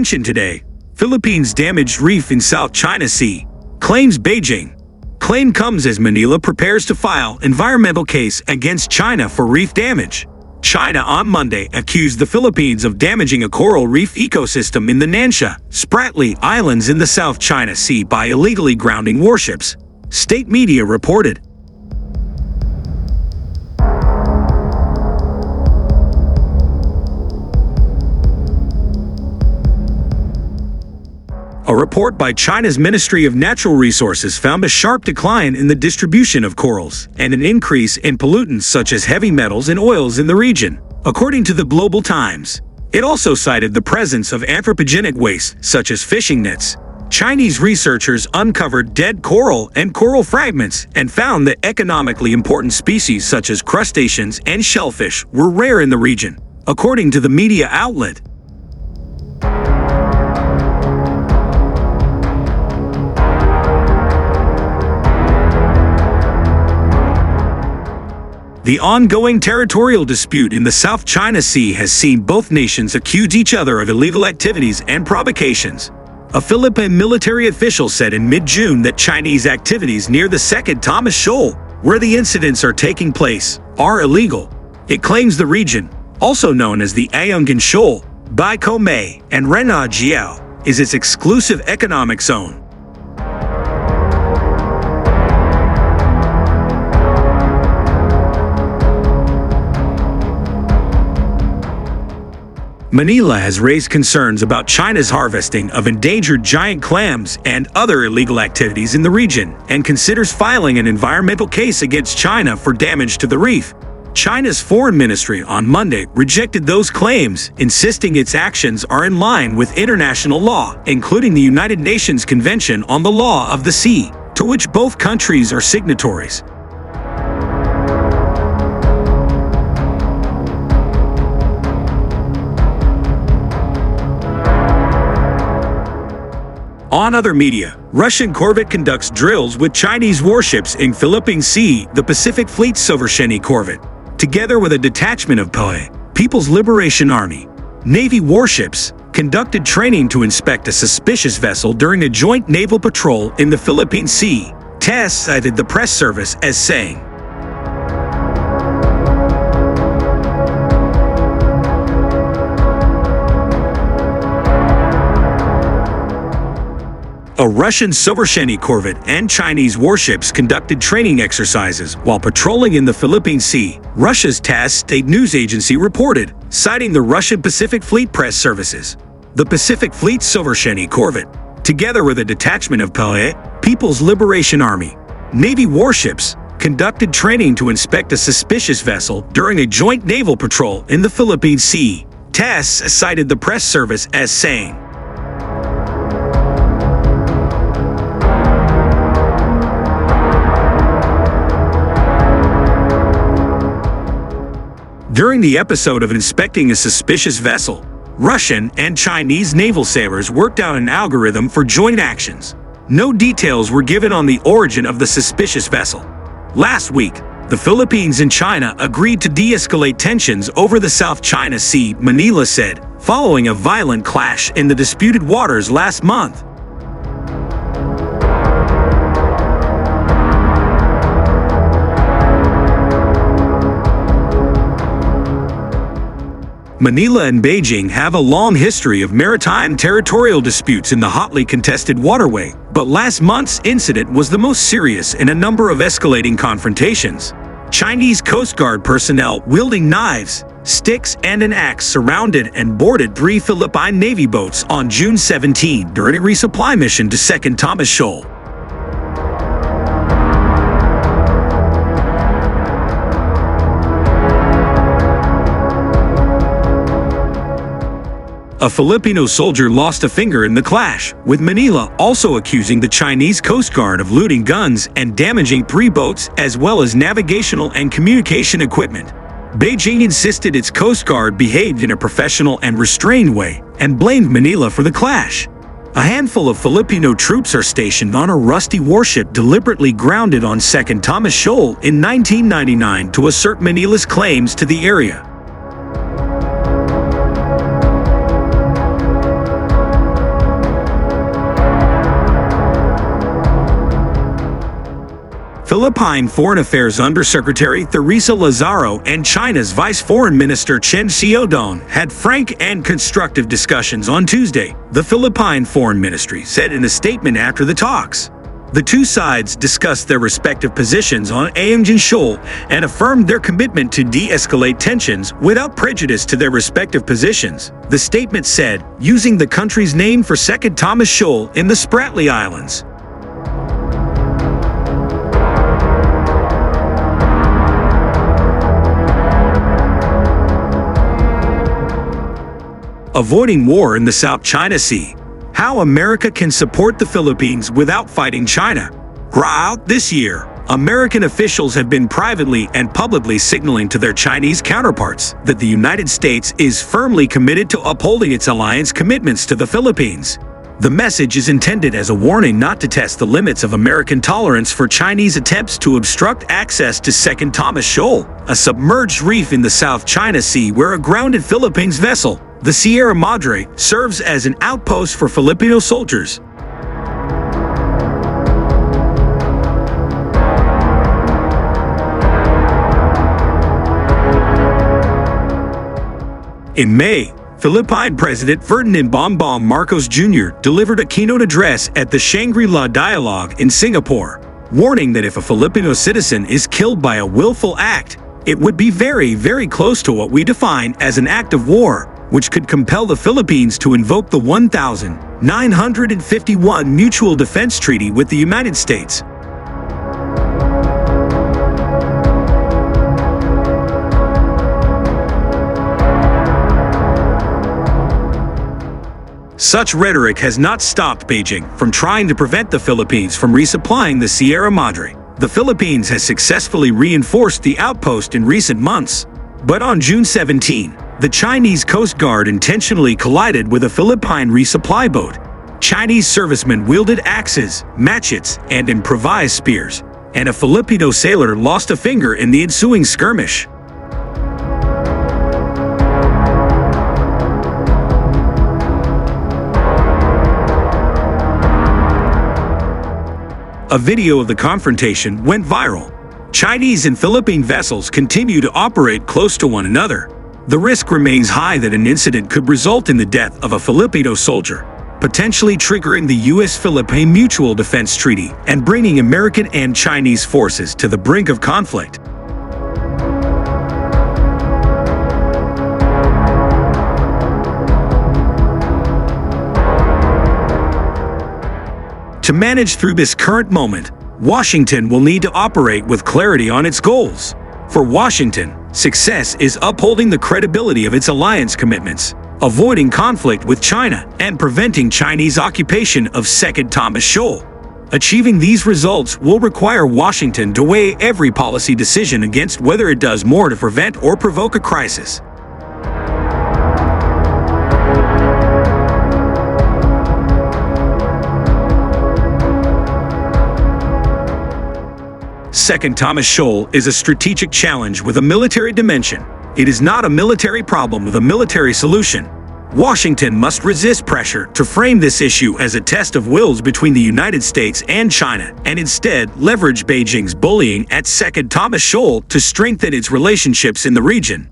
attention today. Philippines damaged reef in South China Sea, claims Beijing. Claim comes as Manila prepares to file environmental case against China for reef damage. China on Monday accused the Philippines of damaging a coral reef ecosystem in the Nansha, Spratly Islands in the South China Sea by illegally grounding warships, state media reported. A report by China's Ministry of Natural Resources found a sharp decline in the distribution of corals and an increase in pollutants such as heavy metals and oils in the region, according to the Global Times. It also cited the presence of anthropogenic waste such as fishing nets. Chinese researchers uncovered dead coral and coral fragments and found that economically important species such as crustaceans and shellfish were rare in the region, according to the media outlet. The ongoing territorial dispute in the South China Sea has seen both nations accuse each other of illegal activities and provocations. A Philippine military official said in mid-June that Chinese activities near the Second Thomas Shoal, where the incidents are taking place, are illegal. It claims the region, also known as the Ayungin Shoal, Baikou May, and Rena Jiao, is its exclusive economic zone. Manila has raised concerns about China's harvesting of endangered giant clams and other illegal activities in the region and considers filing an environmental case against China for damage to the reef. China's foreign ministry on Monday rejected those claims, insisting its actions are in line with international law, including the United Nations Convention on the Law of the Sea, to which both countries are signatories. On other media, Russian corvette conducts drills with Chinese warships in Philippine Sea. The Pacific Fleet's Sovereignty corvette, together with a detachment of PLA, People's Liberation Army, Navy warships, conducted training to inspect a suspicious vessel during a joint naval patrol in the Philippine Sea, TASS cited the press service as saying. A Russian Sovereignty corvette and Chinese warships conducted training exercises while patrolling in the Philippine Sea, Russia's TASS state news agency reported, citing the Russian Pacific Fleet press services. The Pacific Fleet's Sovereignty corvette, together with a detachment of PLA, People's Liberation Army, Navy warships, conducted training to inspect a suspicious vessel during a joint naval patrol in the Philippine Sea, TASS cited the press service as saying. During the episode of inspecting a suspicious vessel, Russian and Chinese naval sailors worked out an algorithm for joint actions. No details were given on the origin of the suspicious vessel. Last week, the Philippines and China agreed to de-escalate tensions over the South China Sea, Manila said, following a violent clash in the disputed waters last month. Manila and Beijing have a long history of maritime territorial disputes in the hotly contested waterway, but last month's incident was the most serious in a number of escalating confrontations. Chinese Coast Guard personnel wielding knives, sticks, and an axe surrounded and boarded 3 Philippine Navy boats on June 17 during a resupply mission to Second Thomas Shoal. A Filipino soldier lost a finger in the clash, with Manila also accusing the Chinese Coast Guard of looting guns and damaging 3 boats as well as navigational and communication equipment. Beijing insisted its Coast Guard behaved in a professional and restrained way and blamed Manila for the clash. A handful of Filipino troops are stationed on a rusty warship deliberately grounded on Second Thomas Shoal in 1999 to assert Manila's claims to the area. Philippine Foreign Affairs Undersecretary Theresa Lazaro and China's Vice Foreign Minister Chen Xiaodong had frank and constructive discussions on Tuesday, the Philippine Foreign Ministry said in a statement after the talks. The two sides discussed their respective positions on Ayungin Shoal and affirmed their commitment to de-escalate tensions without prejudice to their respective positions, the statement said, using the country's name for Second Thomas Shoal in the Spratly Islands. Avoiding war in the South China Sea. How America can support the Philippines without fighting China. Throughout this year, American officials have been privately and publicly signaling to their Chinese counterparts that the United States is firmly committed to upholding its alliance commitments to the Philippines. The message is intended as a warning not to test the limits of American tolerance for Chinese attempts to obstruct access to Second Thomas Shoal, a submerged reef in the South China Sea where a grounded Philippines vessel, the Sierra Madre, serves as an outpost for Filipino soldiers. In May, Philippine President Ferdinand Bongbong Marcos Jr. delivered a keynote address at the Shangri-La Dialogue in Singapore, warning that if a Filipino citizen is killed by a willful act, it would be very, very close to what we define as an act of war, which could compel the Philippines to invoke the 1951 Mutual Defense Treaty with the United States. Such rhetoric has not stopped Beijing from trying to prevent the Philippines from resupplying the Sierra Madre. The Philippines has successfully reinforced the outpost in recent months. But on June 17, the Chinese Coast Guard intentionally collided with a Philippine resupply boat. Chinese servicemen wielded axes, machetes, and improvised spears, and a Filipino sailor lost a finger in the ensuing skirmish. A video of the confrontation went viral. Chinese and Philippine vessels continue to operate close to one another. The risk remains high that an incident could result in the death of a Filipino soldier, potentially triggering the U.S.-Philippine Mutual Defense Treaty and bringing American and Chinese forces to the brink of conflict. To manage through this current moment, Washington will need to operate with clarity on its goals. For Washington, success is upholding the credibility of its alliance commitments, avoiding conflict with China, and preventing Chinese occupation of Second Thomas Shoal. Achieving these results will require Washington to weigh every policy decision against whether it does more to prevent or provoke a crisis. Second Thomas Shoal is a strategic challenge with a military dimension. It is not a military problem with a military solution. Washington must resist pressure to frame this issue as a test of wills between the United States and China, and instead leverage Beijing's bullying at Second Thomas Shoal to strengthen its relationships in the region.